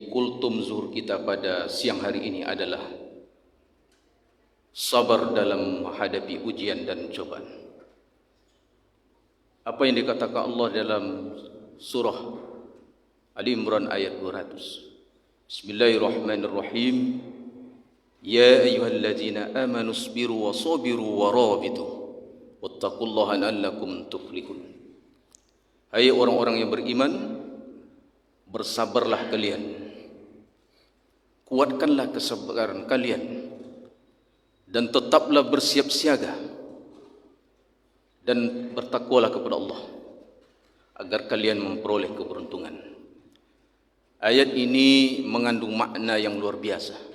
kultum zuhur kita pada siang hari ini adalah sabar dalam menghadapi ujian dan cobaan. Apa yang dikatakan Allah dalam surah Ali Imran ayat 200. Bismillahirrahmanirrahim. Ya ayyuhalladzina amanu isbiru wa sabiru wa rabitu wattaqullaha la'allakum tuflihun. Hai orang-orang yang beriman, bersabarlah kalian, kuatkanlah kesabaran kalian, dan tetaplah bersiap siaga, dan bertakwalah kepada Allah agar kalian memperoleh keberuntungan. Ayat ini mengandung makna yang luar biasa.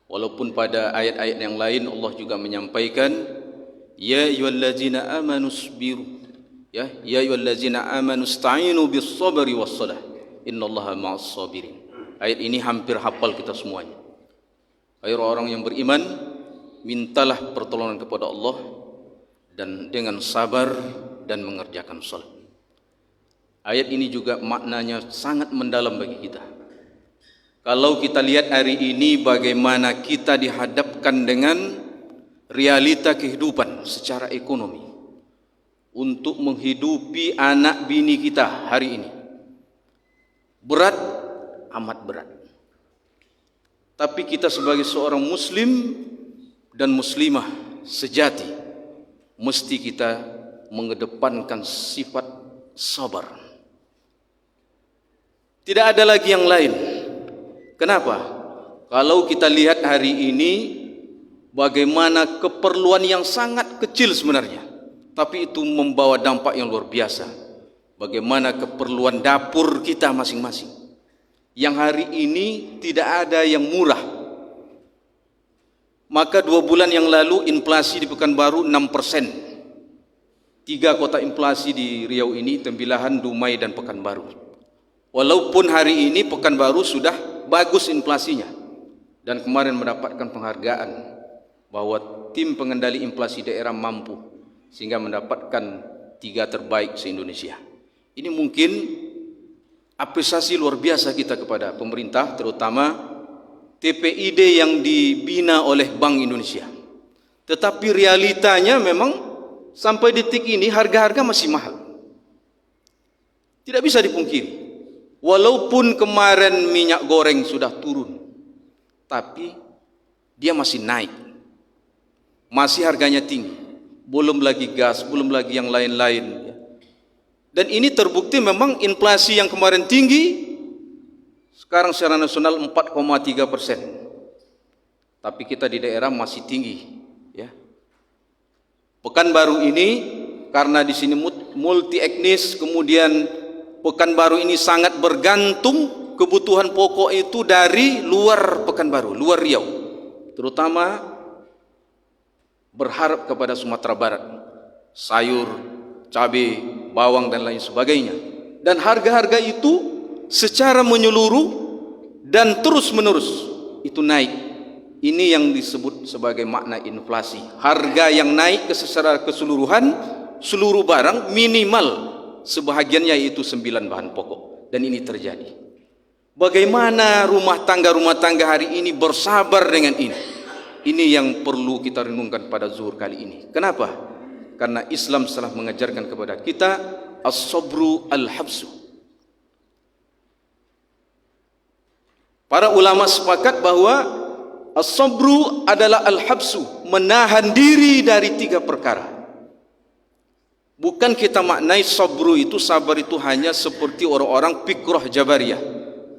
Walaupun pada ayat-ayat yang lain Allah juga menyampaikan ya ayyuhallazina amanu isbiru, ya ayyuhallazina amanu ista'inu bis-sabri was-salah innallaha ma'as sabirin. Ayat ini hampir hafal kita semuanya. Hai orang yang beriman, mintalah pertolongan kepada Allah dan dengan sabar dan mengerjakan salat. Ayat ini juga maknanya sangat mendalam bagi kita. Kalau kita lihat hari ini bagaimana kita dihadapkan dengan realita kehidupan secara ekonomi untuk menghidupi anak bini kita hari ini. Berat, amat berat. Tapi kita sebagai seorang muslim dan muslimah sejati, mesti kita mengedepankan sifat sabar. Tidak ada lagi yang lain. Kenapa? Kalau kita lihat hari ini bagaimana keperluan yang sangat kecil sebenarnya, tapi itu membawa dampak yang luar biasa. Bagaimana keperluan dapur kita masing-masing, yang hari ini tidak ada yang murah. Maka 2 bulan yang lalu inflasi di Pekanbaru 6%. 3 kota inflasi di Riau ini, Tembilahan, Dumai, dan Pekanbaru. Walaupun hari ini Pekanbaru sudah bagus inflasinya, dan kemarin mendapatkan penghargaan bahwa tim pengendali inflasi daerah mampu sehingga mendapatkan 3 terbaik se-Indonesia. Ini mungkin apresiasi luar biasa kita kepada pemerintah, terutama TPID yang dibina oleh Bank Indonesia. Tetapi realitanya memang sampai detik ini harga-harga masih mahal. Tidak bisa dipungkiri. Walaupun kemarin minyak goreng sudah turun, tapi dia masih naik, masih harganya tinggi. Belum lagi gas, belum lagi yang lain-lain. Dan ini terbukti memang inflasi yang kemarin tinggi, sekarang secara nasional 4,3%. Tapi kita di daerah masih tinggi. Ya. Pekanbaru ini karena di sini multi etnis, kemudian Pekanbaru ini sangat bergantung kebutuhan pokok itu dari luar Pekanbaru, luar Riau. Terutama berharap kepada Sumatera Barat, sayur, cabai, bawang dan lain sebagainya. Dan harga-harga itu secara menyeluruh dan terus-menerus itu naik. Ini yang disebut sebagai makna inflasi. Harga yang naik secara keseluruhan, seluruh barang minimal sebahagiannya yaitu 9 bahan pokok, dan ini terjadi. Bagaimana rumah tangga hari ini bersabar dengan ini? Ini yang perlu kita renungkan pada zuhur kali ini. Kenapa? Karena Islam telah mengajarkan kepada kita as-sabru al-habsu. Para ulama sepakat bahwa as-sabru adalah al-habsu, menahan diri dari 3 perkara. Bukan kita maknai sabru itu, sabar itu hanya seperti orang-orang fikrah Jabariyah,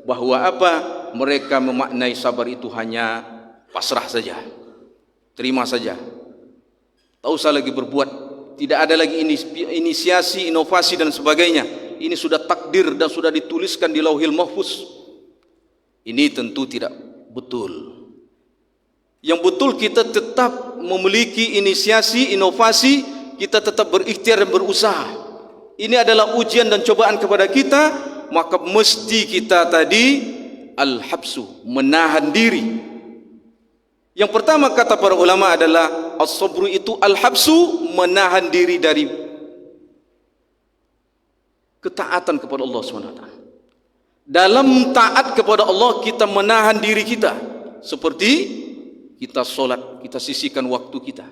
bahwa apa? Mereka memaknai sabar itu hanya pasrah saja, terima saja, tak usah lagi berbuat, tidak ada lagi inisiasi, inovasi dan sebagainya. Ini sudah takdir dan sudah dituliskan di Lauhil Mahfuz. Ini tentu tidak betul. Yang betul kita tetap memiliki inisiasi, inovasi, kita tetap berikhtiar dan berusaha. Ini adalah ujian dan cobaan kepada kita, maka mesti kita tadi al-habsu, menahan diri. Yang pertama kata para ulama adalah as-sabru itu al-habsu, menahan diri dari ketaatan kepada Allah SWT. Dalam taat kepada Allah kita menahan diri kita, seperti kita solat, kita sisihkan waktu kita,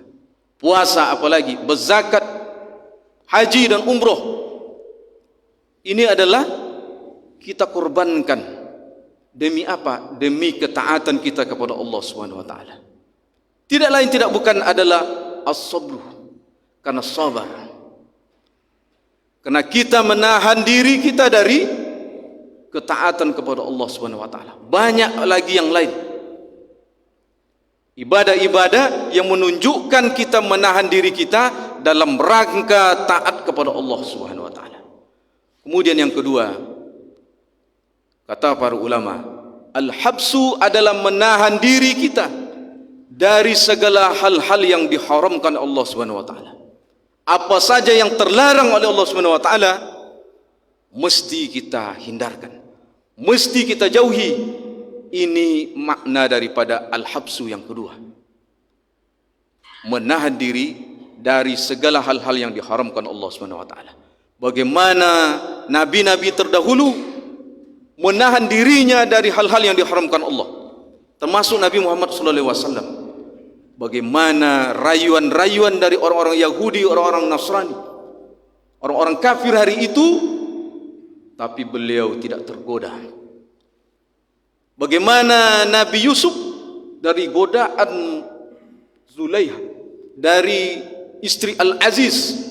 puasa apalagi, berzakat, haji dan umroh. Ini adalah kita korbankan demi apa? Demi ketaatan kita kepada Allah Subhanahu wa taala. Tidak lain tidak bukan adalah as-sabru, karena sabar. Karena kita menahan diri kita dari ketaatan kepada Allah Subhanahu wa taala. Banyak lagi yang lain. Ibadah-ibadah yang menunjukkan kita menahan diri kita dalam rangka taat kepada Allah Subhanahu wa taala. Kemudian yang kedua, kata para ulama, al-habsu adalah menahan diri kita dari segala hal-hal yang diharamkan Allah Subhanahu wa taala. Apa saja yang terlarang oleh Allah Subhanahu wa taala mesti kita hindarkan, mesti kita jauhi. Ini makna daripada al-habsu yang kedua, menahan diri dari segala hal-hal yang diharamkan Allah Subhanahu wa taala. Bagaimana nabi-nabi terdahulu menahan dirinya dari hal-hal yang diharamkan Allah, termasuk Nabi Muhammad sallallahu alaihi wasallam. Bagaimana rayuan-rayuan dari orang-orang Yahudi, orang-orang Nasrani, orang-orang kafir hari itu, tapi beliau tidak tergoda. Bagaimana Nabi Yusuf dari godaan Zulaiha, dari istri Al-Aziz,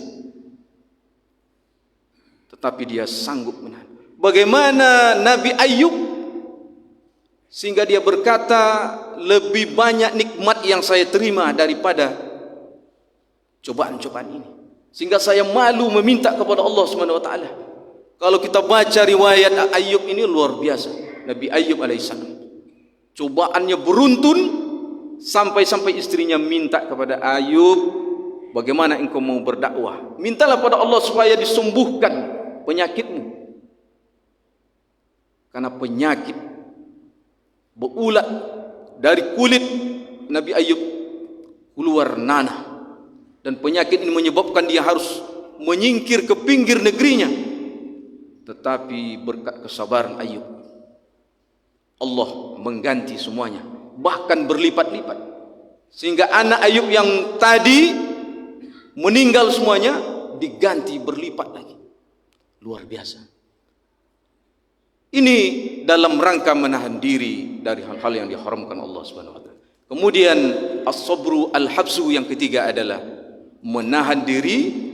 tetapi dia sanggup menahan. Bagaimana Nabi Ayub, sehingga dia berkata, lebih banyak nikmat yang saya terima daripada cobaan-cobaan ini, sehingga saya malu meminta kepada Allah Subhanahu wa taala. Kalau kita baca riwayat Ayub ini luar biasa. Nabi Ayub alaihissalam, cobaannya beruntun sampai-sampai istrinya minta kepada Ayub, bagaimana engkau mau berdakwah? Mintalah pada Allah supaya disembuhkan penyakitmu. Karena penyakit berulat dari kulit Nabi Ayub keluar nanah, dan penyakit ini menyebabkan dia harus menyingkir ke pinggir negerinya. Tetapi berkat kesabaran Ayub, Allah mengganti semuanya, bahkan berlipat-lipat, sehingga anak Ayub yang tadi meninggal semuanya diganti berlipat lagi. Luar biasa. Ini dalam rangka menahan diri dari hal-hal yang diharamkan Allah Subhanahu wa taala. Kemudian as-sabru al-habsu yang ketiga adalah menahan diri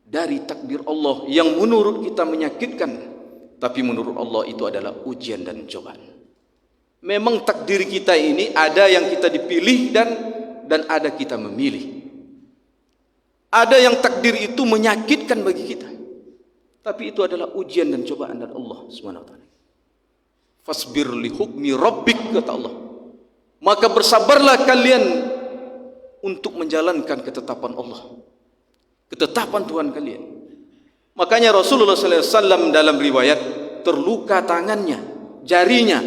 dari takdir Allah yang menurut kita menyakitkan, tapi menurut Allah itu adalah ujian dan cobaan. Memang takdir kita ini ada yang kita dipilih dan ada kita memilih. Ada yang takdir itu menyakitkan bagi kita, tapi itu adalah ujian dan cobaan dari Allah Subhanahu wa taala. Fasbir li hukmi rabbik, kata Allah. Maka bersabarlah kalian untuk menjalankan ketetapan Allah, ketetapan Tuhan kalian. Makanya Rasulullah sallallahu alaihi wasallam dalam riwayat terluka tangannya, jarinya.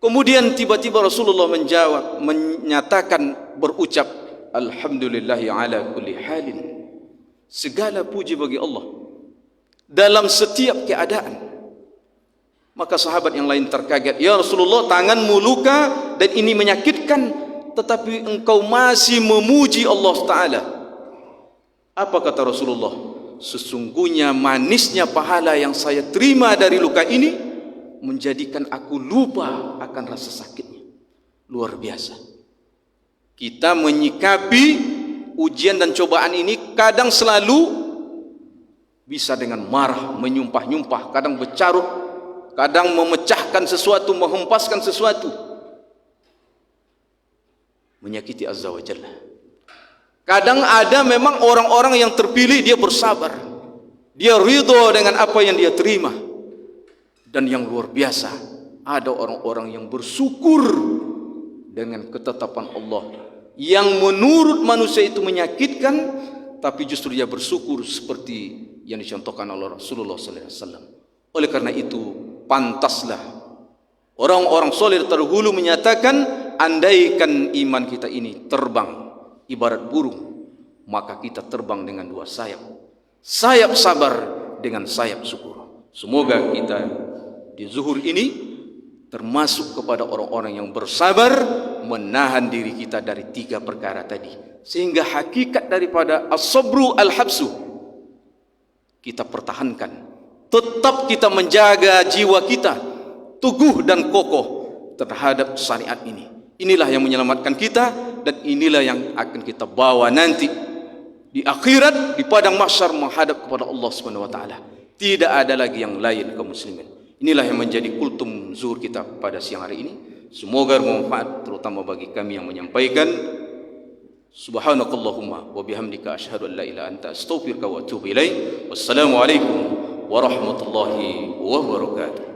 Kemudian tiba-tiba Rasulullah menyatakan, berucap, alhamdulillahi ala kulli halin. Segala puji bagi Allah dalam setiap keadaan. Maka sahabat yang lain terkaget, ya Rasulullah, tanganmu luka dan ini menyakitkan, tetapi engkau masih memuji Allah Ta'ala. Apa kata Rasulullah? Sesungguhnya manisnya pahala yang saya terima dari luka ini menjadikan aku lupa akan rasa sakitnya. Luar biasa. Kita menyikapi ujian dan cobaan ini kadang selalu bisa dengan marah, menyumpah-nyumpah, kadang bercarut, kadang memecahkan sesuatu, menghempaskan sesuatu, menyakiti Azza wa Jalla. Kadang ada memang orang-orang yang terpilih, dia bersabar, dia ridho dengan apa yang dia terima. Dan yang luar biasa, ada orang-orang yang bersyukur dengan ketetapan Allah yang menurut manusia itu menyakitkan, tapi justru dia bersyukur seperti yang dicontohkan oleh Rasulullah sallallahu alaihi wasallam. Oleh karena itu, pantaslah orang-orang soleh terdahulu menyatakan, andaikan iman kita ini terbang ibarat burung, maka kita terbang dengan dua sayap, sayap sabar dengan sayap syukur. Semoga kita di zuhur ini termasuk kepada orang-orang yang bersabar menahan diri kita dari 3 perkara tadi, sehingga hakikat daripada as-sabru al-habsu kita pertahankan. Tetap kita menjaga jiwa kita teguh dan kokoh terhadap syariat ini. Inilah yang menyelamatkan kita, dan inilah yang akan kita bawa nanti di akhirat, di padang mahsyar menghadap kepada Allah Subhanahu wa taala. Tidak ada lagi yang lain kaum muslimin. Inilah yang menjadi kultum zuhur kita pada siang hari ini. Semoga bermanfaat terutama bagi kami yang menyampaikan. Subhanakallahumma wa bihamdika asyhadu an la ilaha illa anta astaghfiruka wa atubu ilaik. Wassalamualaikum warahmatullahi wabarakatuh.